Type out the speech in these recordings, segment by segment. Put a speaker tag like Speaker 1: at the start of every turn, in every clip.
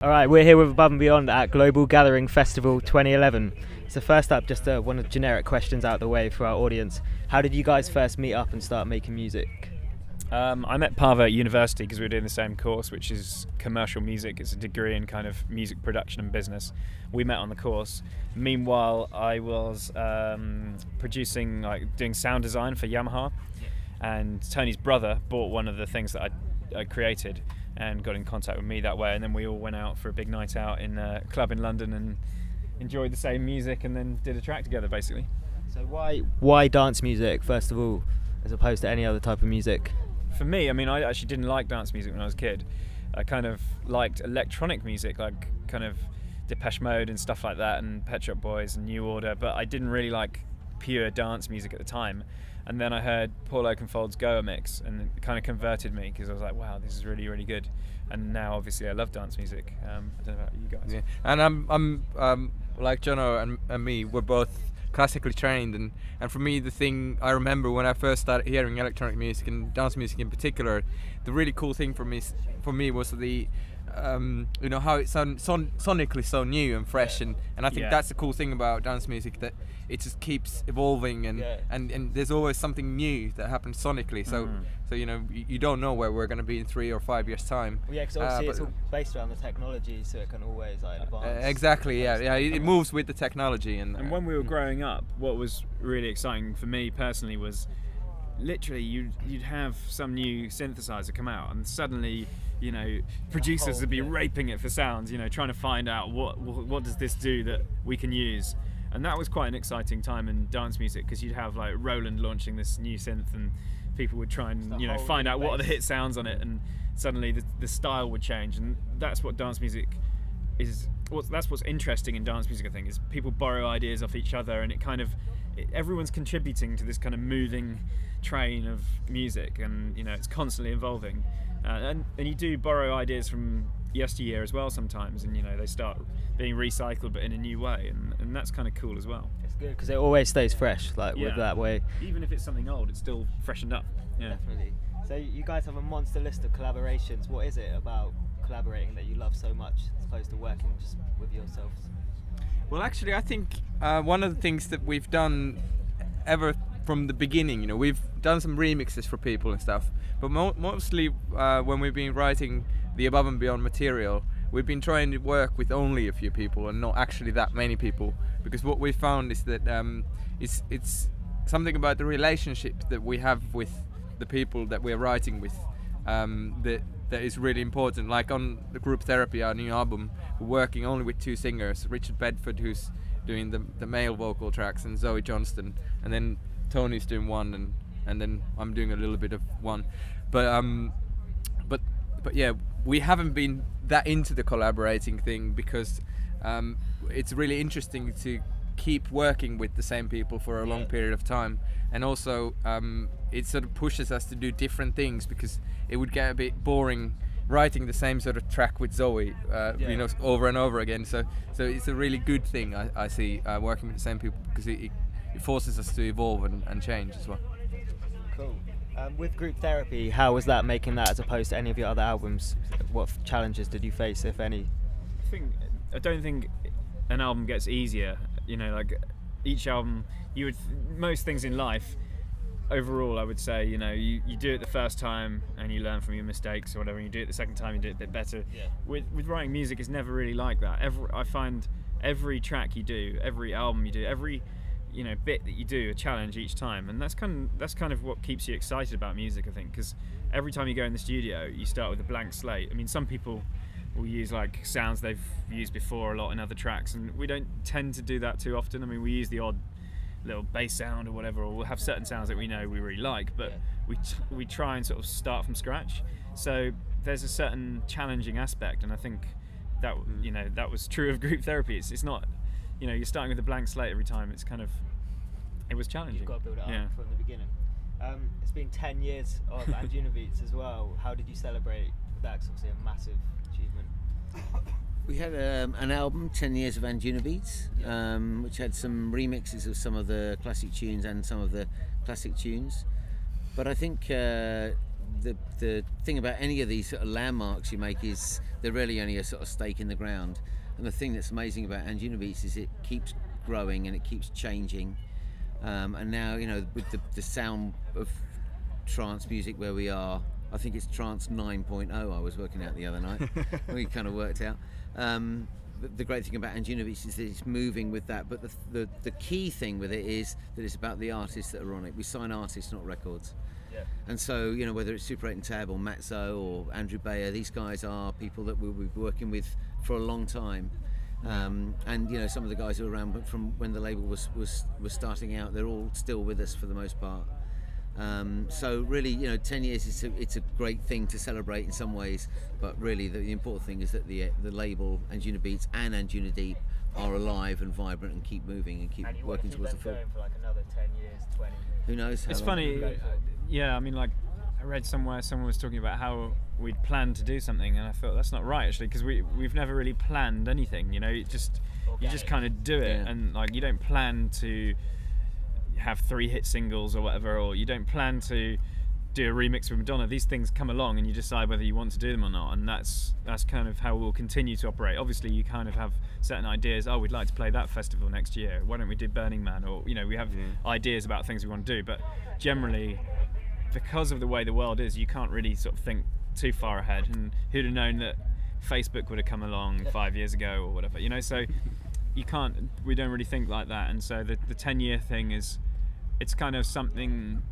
Speaker 1: Alright, we're here with Above and Beyond at Global Gathering Festival 2011. So first up, just one of the generic questions out of the way for our audience. How did you guys first meet up and start making music?
Speaker 2: I met Pava at university because we were doing the same course, which is commercial music. It's a degree in kind of music production and business. We met on the course. Meanwhile, I was producing, doing sound design for Yamaha, and Tony's brother bought one of the things that I created and got in contact with me that way, and then we all went out for a big night out in a club in London and enjoyed the same music and then did a track together, basically.
Speaker 1: So why dance music, first of all, as opposed to any other type of music?
Speaker 2: For me, I mean, I actually didn't like dance music when I was a kid. I kind of liked electronic music, like kind of Depeche Mode and stuff like that, and Pet Shop Boys and New Order, but I didn't really like pure dance music at the time. And then I heard Paul Oakenfold's Goa mix, and it kind of converted me because I was like, wow, this is really, really good. And now, obviously, I love dance music. I don't know about you guys.
Speaker 3: Yeah. And I'm like Jono and me, we're both classically trained, and for me, the thing I remember when I first started hearing electronic music and dance music in particular, the really cool thing for me was the you know, how it sounds sonically so new and fresh, and I think that's the cool thing about dance music, that it just keeps evolving, and there's always something new that happens sonically. So you know, you don't know where we're going to be in 3 or 5 years time.
Speaker 1: Well, yeah, because obviously it's all based around the technology, so it can always advance.
Speaker 3: Exactly, it moves with the technology.
Speaker 2: And when we were growing up, what was really exciting for me personally was literally you'd have some new synthesizer come out, and suddenly, you know, producers would be raping it for sounds, you know, trying to find out what does this do that we can use. And that was quite an exciting time in dance music, because you'd have like Roland launching this new synth, and people would try and, you know, find out what are the hit sounds on it, and suddenly the style would change. And that's what dance music is. That's what's interesting in dance music, I think, is people borrow ideas off each other, and everyone's contributing to this kind of moving train of music, and you know, it's constantly evolving. And you do borrow ideas from yesteryear as well sometimes, and you know, they start being recycled but in a new way, and that's kind of cool as well.
Speaker 1: It's good because it always stays fresh, with that way.
Speaker 2: Even if it's something old, it's still freshened up. Yeah,
Speaker 1: definitely. So you guys have a monster list of collaborations. What is it about collaborating that you love so much, as opposed to working just with yourselves?
Speaker 3: Well, actually, I think one of the things that we've done ever from the beginning, you know, we've done some remixes for people and stuff, but mostly when we've been writing the Above and Beyond material, we've been trying to work with only a few people and not actually that many people, because what we found is that it's something about the relationship that we have with the people that we're writing with that is really important. Like on the Group Therapy, our new album, we're working only with 2 singers, Richard Bedford, who's doing the male vocal tracks, and Zoe Johnston, and then Tony's doing one, and then I'm doing a little bit of one. But yeah, we haven't been that into the collaborating thing, because it's really interesting to keep working with the same people for a long period of time, and also it sort of pushes us to do different things, because it would get a bit boring writing the same sort of track with Zoe you know, over and over again. So it's a really good thing, I see, working with the same people, because it forces us to evolve and change as well.
Speaker 1: Cool. With Group Therapy, how was that, making that as opposed to any of your other albums? What challenges did you face, if any?
Speaker 2: I don't think an album gets easier. You know, like each album, most things in life, overall, I would say, you know, you do it the first time and you learn from your mistakes or whatever, and you do it the second time, you do it a bit better. Yeah. With writing music, it's never really like that. I find every track you do, every album you do, every, you know, bit that you do, a challenge each time, and that's kind of what keeps you excited about music, I think, because every time you go in the studio, you start with a blank slate. I mean, some people will use like sounds they've used before a lot in other tracks, and we don't tend to do that too often. I mean, we use the odd little bass sound or whatever, or we'll have certain sounds that we know we really like, but we try and sort of start from scratch. So there's a certain challenging aspect, and I think that, you know, that was true of Group Therapy. It's not, you know, you're starting with a blank slate every time. It was challenging.
Speaker 1: You've got to build it up from the beginning. It's been 10 years of Anjuna Beats as well. How did you celebrate that? 'Cause obviously a massive achievement.
Speaker 4: We had an album, 10 Years of Anjuna Beats, which had some remixes of some of the classic tunes and some of the classic tunes. But I think the thing about any of these sort of landmarks you make is they're really only a sort of stake in the ground. And the thing that's amazing about Anjunabeats is it keeps growing and it keeps changing. And now, you know, with the sound of trance music where we are, I think it's Trance 9.0 I was working out the other night. We kind of worked out. The great thing about Anjunabeats is that it's moving with that, but the key thing with it is that it's about the artists that are on it. We sign artists, not records. Yeah. And so, you know, whether it's Super 8 and Tab or Matt Zoe or Andrew Bayer, these guys are people that we'll be working with for a long time. And you know, some of the guys who were around from when the label was starting out, they're all still with us for the most part. So really, you know, 10 years it's a great thing to celebrate in some ways, but really the important thing is that the label Anjunabeats and Anjunadeep are alive and vibrant and keep moving and keep working towards the full.
Speaker 1: Going for like another 10 years, 20.
Speaker 4: Who knows?
Speaker 2: It's funny, yeah. I mean, like I read somewhere someone was talking about how we'd planned to do something, and I thought that's not right actually, because we've never really planned anything. You know, you just kind of do it, and like you don't plan to have 3 hit singles or whatever, or you don't plan to do a remix with Madonna. These things come along and you decide whether you want to do them or not, and that's kind of how we'll continue to operate. Obviously you kind of have certain ideas. Oh, we'd like to play that festival next year, why don't we do Burning Man? Or, you know, we have ideas about things we want to do, but generally because of the way the world is, you can't really sort of think too far ahead. And who'd have known that Facebook would have come along 5 years ago or whatever, you know? So we don't really think like that. And so the 10-year thing it's kind of something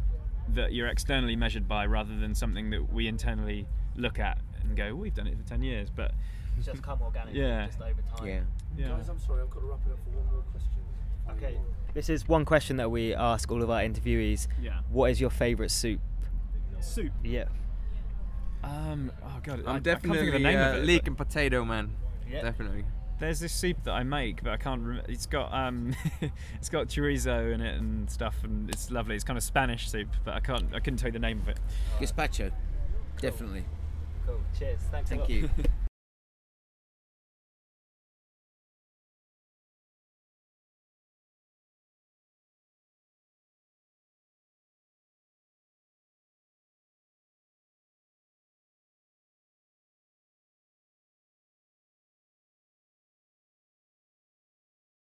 Speaker 2: that you're externally measured by rather than something that we internally look at and go, we've done it for 10 years, but
Speaker 1: it's just come organically, just over time.
Speaker 5: Yeah. Guys, I'm sorry, I've got to wrap it up for one more question.
Speaker 1: Okay, this is one question that we ask all of our interviewees.
Speaker 2: Yeah.
Speaker 1: What is your favourite soup?
Speaker 2: Soup?
Speaker 1: Yeah.
Speaker 2: Oh god,
Speaker 3: I'm
Speaker 2: I
Speaker 3: definitely
Speaker 2: can't think of the name of it,
Speaker 3: leek and potato man.
Speaker 1: Yeah.
Speaker 3: Definitely.
Speaker 2: There's this soup that I make, but I can't remember. It's got it's got chorizo in it and stuff, and it's lovely. It's kind of Spanish soup, but I couldn't tell you the name of it.
Speaker 4: Gazpacho, definitely.
Speaker 1: Cool. Cheers. Thanks.
Speaker 4: Thank you.